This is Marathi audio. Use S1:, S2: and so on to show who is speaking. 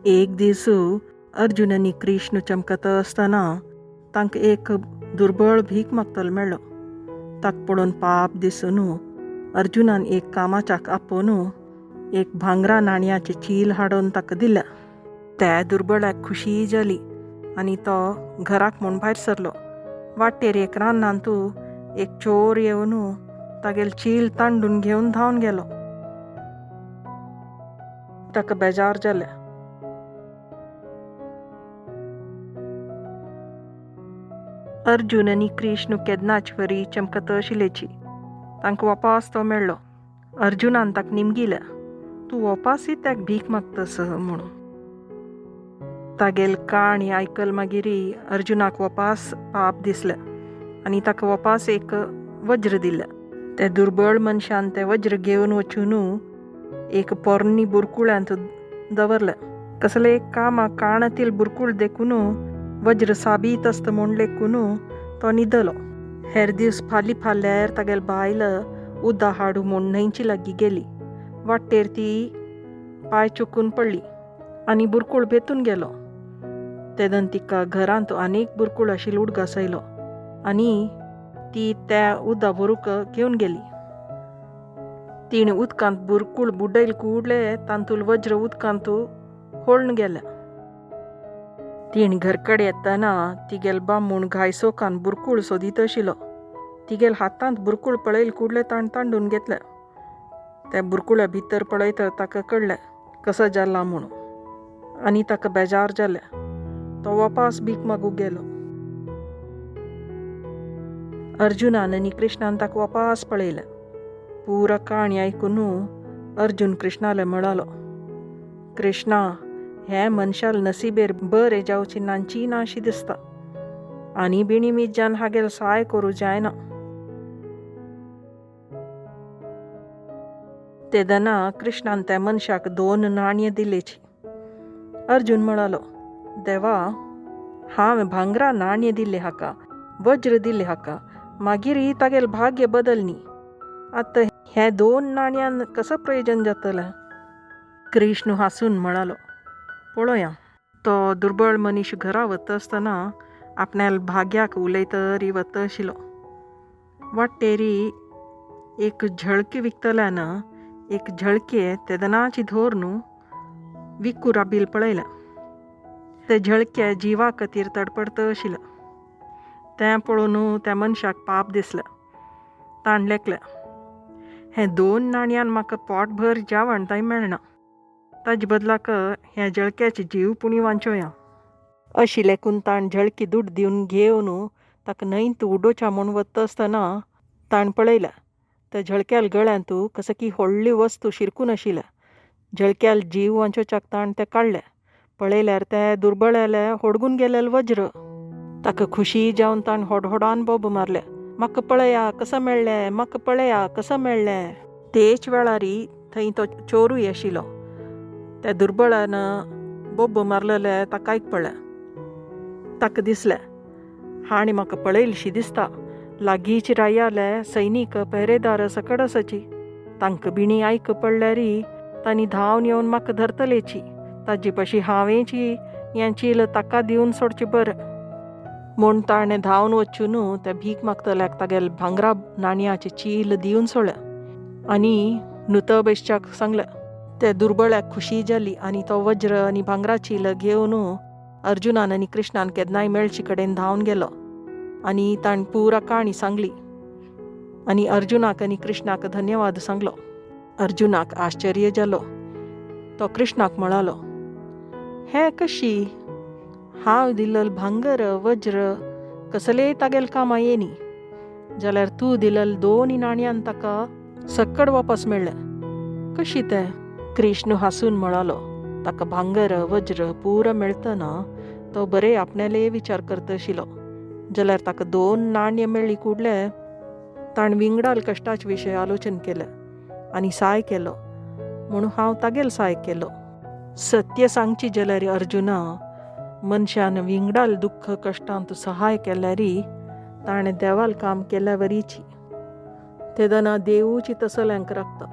S1: एक दीस अर्जुन आनी कृष्ण चमकत आसतना तांकां एक दुर्बळ भीक मागतलो मेळ्ळो. ताका पळोवन पाप दिसून अर्जुनान एक कामाच्याक आपोवन एक भांगरा नाणयाचें चील हाडून ताका दिलें. त्या दुर्बळाक खुशी जाली आनी तो घराक म्हूण भायर सरलो. वाटेर एक रानांत एक चोर येवन तागेलें चील तांडून घेवन धांवन गेलो. ताका बेजार जालें. अर्जुन आनी कृष्ण केन्नाच वरी चमकत आशिल्लीची. तांकां वपास तो मेळ्ळो. अर्जुनान ताका निमगिलें, तूं वपास त्याक भीक मागतस म्हणून. तागेल काणी आयकल मागीर अर्जुनाक वपास पाप दिसलें आनी ताका वपास एक वज्र दिलें. त्या दुर्बळ मनशान तें वज्र घेवन वचून एक पोरनी बुरकुळ्यांत दवरलें. कसले कामाक काणातील बुरकुळ देखून वज्र साबीत आसता म्हूण लेखून तो न्हिदलो. हेर दीस फाल्यार तागेल बायल उदक हाडू म्हूण न्हंयची लागीं गेली. वाटेर ती पांय चुकून पडली आनी बुरकुळ भेतून गेलो. तेदन तिका घरांत आनीक बुरकुळ आशिल्लो उडगास आयलो आनी ती त्या उदक भरूंक घेवन गेली. तिणें उदकांत बुरकुळ बुडयले कुडले तांतूल वज्र उदकांत होळून गेलें. तिणें घरकडे येतना तिगेल बामूण घायसोकान बुरकुळ सोदीत आशिल्लो. तिगेल हातांत बुरकुळ पळयले कुडले ताणें तांडून घेतलें. त्या बुरकुळ्या भितर पळयत ताका कळलें कसो जाला म्हणून आनी ताका बेजार जालें. तो वपास भीक मागूंक गेलो. अर्जुनान आनी कृष्णान ताका वपास पळयलें. पुरा काणी आयकून अर्जुन कृष्णाले म्हणालो, कृष्णा, हे मनशाल नसिबेर बरें जावची नांची नाशी दिसता आनी बिणी मिज्जान हागेल सहाय करूं जायना. तेदना कृष्णान त्या मनशाक 2 नाणयां दिलेची. अर्जुन म्हणालो, देवा, हांवें भांगरा नाणयां दिले हाका, वज्र दिले हाका, मागीर तागेल भाग्य बदलनी. आतां हे 2 नाणयान कसं प्रयोजन जातलें? कृष्ण हांसून म्हणालो, पळोवया. तो दुर्बळ मनीस घरा वता आसतना आपणाल भाग्याक उलयतरी वता आशिल्लो. वाटेरी एक झळकी विकतल्यान एक झळके तेदनाची धोरण विकू राबिल पळयलें. ते झळके जिवा खातीर तडपडत आशिल्लें. तें पळोवन त्या मनशाक पाप दिसलें. ताणें लेखलें, हे 2 नाणयान म्हाका पोटभर जेवण मेळना. ताजे बदलाक ह्या झळक्याचे जीव पुणी वांचोया. अशी लेखून ताणें झळकी दूड दिवन घेवन ताका न्हंयत उडोवच्या म्हूण वता आसतना ताणें पळयलें त्या झळक्याल गळ्यांत कसकी व्हडली वस्तू शिरकून आशिल्लें. झळक्याल जीव वांचोवच्याक ताणें तें काडलें. पळयल्यार तें दुर्बळाले होडगून गेलेलें वज्र. ताका खुशी जावन ताणें होडहोडान बोब मारलें, म्हाका पळया कसं मेळ्ळें, म्हाका पळया कसं मेळ्ळें. तेच वेळार थंय तो चोरूय आशिल्लो. त्या दुर्बळान बोब मारलेलें ताका आयकपळ्ळें. ताका दिसलें, हाणें म्हाका पळयलीशी दिसता. लागींच रायाले सैनीक पहरेदार सकड आसाची. तांकां बिणी आयक पडल्यार तांणी धांवन येवन म्हाका धरतलेची. ताजे पाशी हांवेंची हें चील ताका दिवन सोडचें बरें म्हूण ताणें धांवन वचून त्या भीक मागतल्याक तागेलें भांगरा नाणयाचें चील दिवन सोडलें आनी नुतबेशच्याक सांगलें. त्या दुर्बळ्याक खुशी जाली आनी तो वज्र आनी भांगरा चील घेवन अर्जुनान आनी कृष्णान केन्नाय मेळचे कडेन धांवन गेलो आनी ताणें पुरा काणी सांगली आनी अर्जुनाक आनी कृष्णाक धन्यवाद सांगलो. अर्जुनाक आश्चर्य जालो. तो कृष्णाक म्हणालो, हें कशी? हांव दिल्लें भांगर वज्र कसलेय तागेल कामां येनी, जाल्यार तूं दिल्लें 2 नाणयान ताका सक्कड वापस मेळ्ळें. कशी तें? कृष्ण हांसून म्हणालो, ताका भांगर वज्र पुरा मेळतना तो बरें आपणाले विचार करता आशिल्लो. जाल्यार ताका 2 नाणयां मेळ्ळी कुडले ताणें विंगडाल कश्टाचे विशय आलोचन केलें आनी सहाय केलो म्हणून हांव तागेल सहाय केलो. सत्य सांगची जाल्यार अर्जुना, मनशान विंगडाल दुख्ख कश्टांत सहाय केल्यार ताणें देवाल काम केल्या वरीची. तेदना देवूची तसल्यांक राखता.